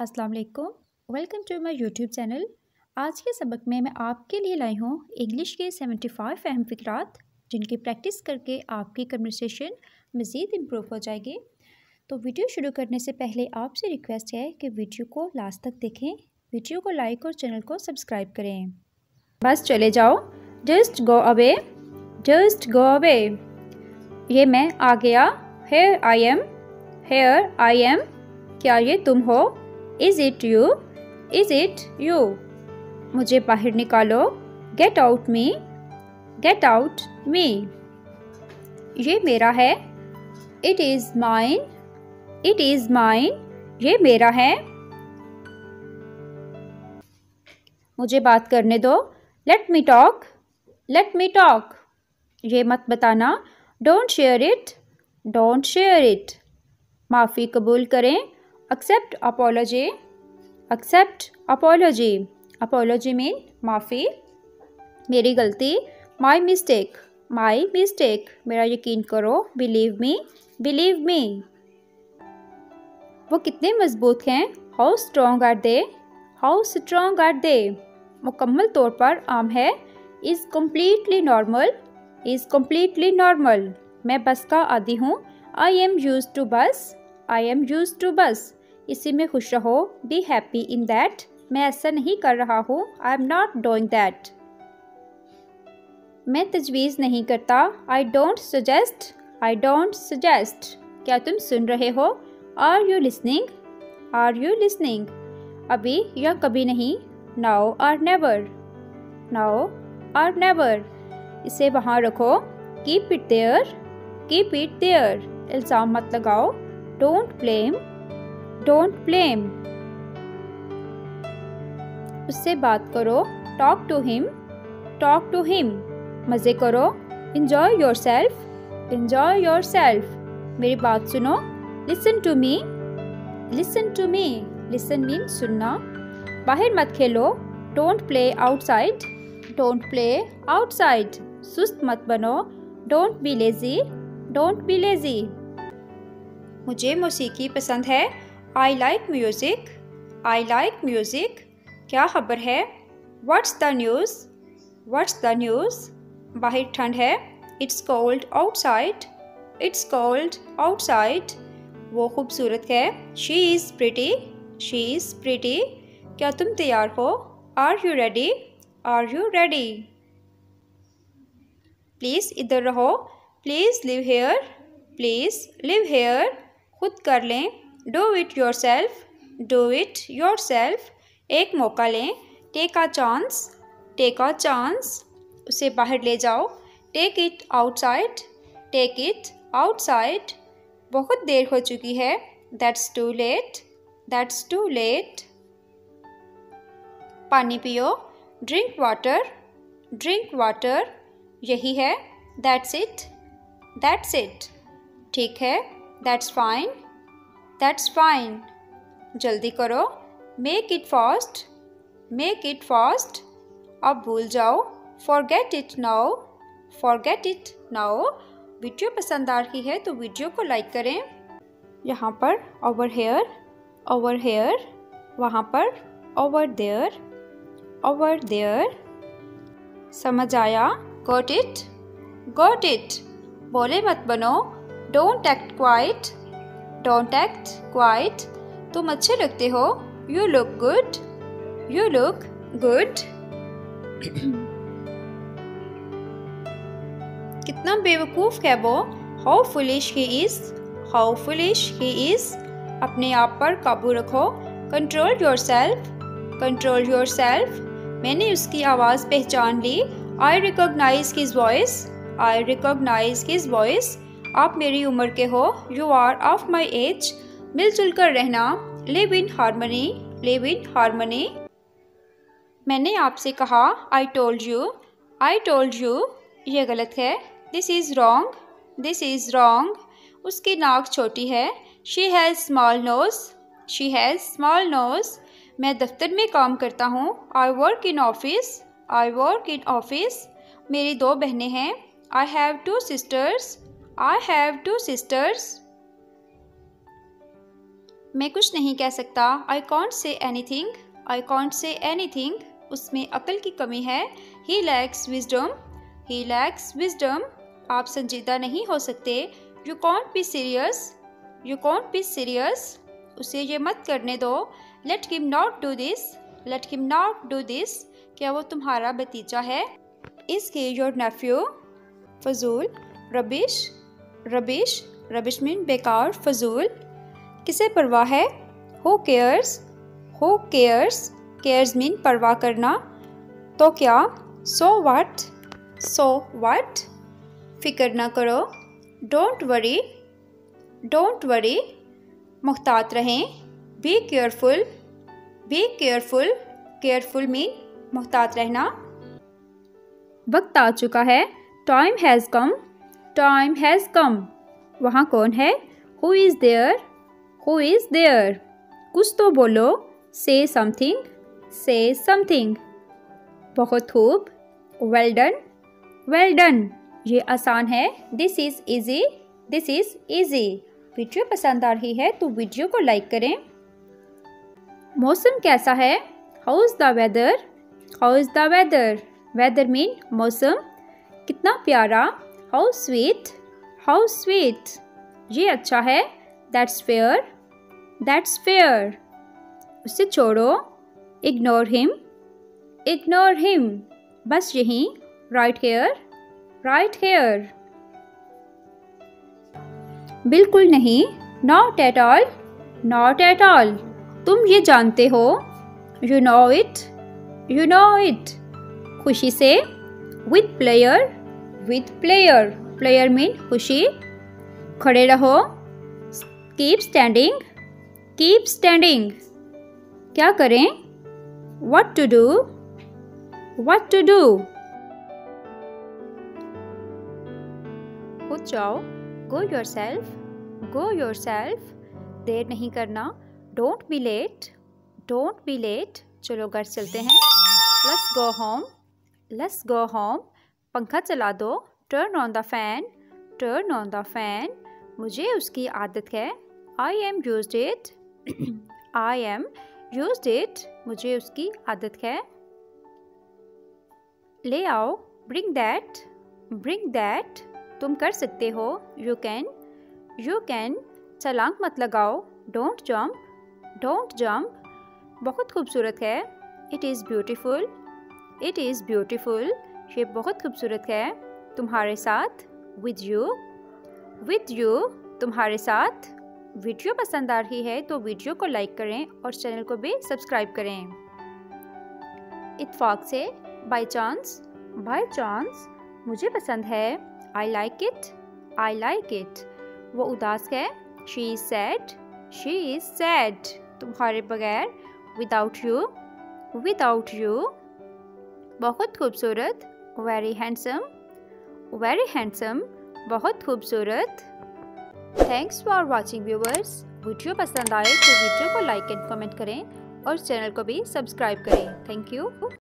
अस्सलाम वालेकुम। Welcome to my YouTube channel. आज के सबक में मैं आपके लिए लाई हूँ इंग्लिश के 75 अहम फ़िक्रात, जिनकी प्रैक्टिस करके आपकी कन्वर्सेशन मज़ीद इम्प्रूव हो जाएगी। तो वीडियो शुरू करने से पहले आपसे रिक्वेस्ट है कि वीडियो को लास्ट तक देखें, वीडियो को लाइक और चैनल को सब्सक्राइब करें। बस चले जाओ, just go away, just go away. ये मैं आ गया, here I am, here I am. क्या ये तुम हो? Is it you, is it you. मुझे बाहर निकालो, गेट आउट मी, गेट आउट मी। ये मेरा है, it is mine, it is mine. ये मेरा है। मुझे बात करने दो, let me talk, let me talk. ये मत बताना, don't share it, don't share it. माफ़ी कबूल करें, accept apology, accept apology. Apology mean माफ़ी। मेरी गलती, माई मिस्टेक, माई मिस्टेक। मेरा यकीन करो, बिलीव मी, बिलीव मी। वो कितने मजबूत हैं, how strong are they, how strong are they. मुकम्मल तौर पर आम है, is completely normal, is completely normal. मैं बस का आदी हूँ, आई एम यूज टू बस, आई एम यूज टू बस। इसी में खुश रहो, बी हैप्पी इन दैट। मैं ऐसा नहीं कर रहा हूँ, I am not doing that. मैं तजवीज़ नहीं करता, I don't suggest, I don't suggest. क्या तुम सुन रहे हो? Are you listening, are you listening. अभी या कभी नहीं, now or never, now or never. इसे वहाँ रखो, keep it there, keep it there. इल्ज़ाम मत लगाओ, डोंट ब्लेम, डोंट ब्लेम। उससे बात करो, talk to him, talk to him. मज़े करो, enjoy yourself, enjoy yourself. मेरी बात सुनो, listen to me, listen to me. Listen mean सुनना। बाहर मत खेलो, don't play outside, don't play outside. सुस्त मत बनो, don't be lazy, don't be lazy. मुझे मौसीकी पसंद है, I like music, I like music. क्या खबर है? What's the news, what's the news. बाहर ठंड है, it's cold outside, it's cold outside. वो खूबसूरत है, she is pretty, she is pretty. क्या तुम तैयार हो? Are you ready, are you ready. Please इधर रहो, please live here, please live here. खुद कर लें, do it yourself, do it yourself. एक मौका लें, take a chance, take a chance. उसे बाहर ले जाओ, take it outside, take it outside. बहुत देर हो चुकी है, that's too late, that's too late. पानी पियो, ड्रिंक वाटर, ड्रिंक वाटर। यही है, दैट्स इट, दैट्स इट। ठीक है, दैट्स फाइन, दैट्स फाइन। जल्दी करो, make it fast, make it fast. अब भूल जाओ, forget it now, forget it now. Video पसंद आ रही है तो वीडियो को लाइक करें। यहाँ पर ओवर हेयर, ओवर हेयर। वहाँ पर ओवर देयर, ओवर देयर। समझ आया? Got it, got it. बोले मत बनो, don't act quite, don't act quite. तुम अच्छे लगते हो, you look good, you look good. कितना बेवकूफ़ है वो, how foolish he is, how foolish he is. अपने आप पर काबू रखो, control yourself, control yourself. मैंने उसकी आवाज़ पहचान ली, I recognise his voice, I recognise his voice. आप मेरी उम्र के हो, you are of my age. मिलजुल कर रहना, live in harmony, live in harmony. मैंने आपसे कहा, I told you, I told you. ये गलत है, this is wrong, this is wrong. उसकी नाक छोटी है, she has small nose, she has small nose. मैं दफ्तर में काम करता हूँ, I work in office, I work in office. मेरी दो बहनें हैं, I have two sisters, I have two sisters. मैं कुछ नहीं कह सकता। I can't say anything, I can't say anything, उसमें अक्ल की कमी है। He lacks wisdom, he lacks wisdom, आप संजीदा नहीं हो सकते। You can't be serious, you can't be serious, उसे ये मत करने दो। Let him not do this, let him not do this, क्या वो तुम्हारा भतीजा है? Is he your nephew? फजूल, रबिश, रबिश, रबिश मीन बेकार, फजूल। किसे परवाह है? Who cares, who cares, cares mean परवाह करना। तो क्या? सो व्हाट, सो व्हाट, फिक्र ना करो। डोंट वरी, डोंट वरी, मुहतात रहें। Be careful, be careful, careful mean मुहतात रहना। वक्त आ चुका है। Time has come, time has come, वहाँ कौन है? Who is there, who is there, कुछ तो बोलो। से समथिंग, से समथिंग, बहुत खूब। वेल डन, वेल डन, ये आसान है। This is easy, this is easy. Video पसंद आ रही है तो वीडियो को लाइक करें। मौसम कैसा है? How is the weather, how is the weather, weather mean मौसम। कितना प्यारा। हाउ स्वीट, हाउ स्वीट, ये अच्छा है। दैट्स फेयर, दैट्स फेयर, उसे छोड़ो। इग्नोर हिम, इग्नोर हिम, बस यहीं। राइट हेयर, राइट हेयर, बिल्कुल नहीं। Not at all, not at all, तुम ये जानते हो। You know it, you know it, खुशी से। With player, with player, player mean खुशी। खड़े रहो। कीप स्टैंडिंग, कीप स्टैंडिंग, क्या करें? What to do, what to do, खुद जाओ। गो योरसेल्फ, गो योरसेल्फ, देर नहीं करना। Don't be late, don't be late, चलो घर चलते हैं। Let's go home, let's go home, पंखा चला दो। Turn on the fan, turn on the fan, मुझे उसकी आदत है। I am used it, I am used it, मुझे उसकी आदत है। ले आओ। ब्रिंग दैट, ब्रिंग दैट, तुम कर सकते हो। यू कैन, यू कैन, छलांग मत लगाओ। डोंट जंप, डोंट जंप, बहुत खूबसूरत है। It is beautiful, it is beautiful, ये बहुत खूबसूरत है। तुम्हारे साथ। विद यू, विद यू, तुम्हारे साथ। वीडियो पसंद आ रही है तो वीडियो को लाइक करें और चैनल को भी सब्सक्राइब करें। इत्तेफाक से, बाय चांस, बाय चांस, मुझे पसंद है। I like it, I like it, वो उदास है। She is sad, she is sad, तुम्हारे बगैर। विदाउट यू, विदाउट यू, बहुत खूबसूरत। वेरी हैंडसम, वेरी हैंडसम, बहुत खूबसूरत। Thanks for watching viewers. Video पसंद आए तो वीडियो को लाइक एंड कमेंट करें और चैनल को भी सब्सक्राइब करें। Thank you.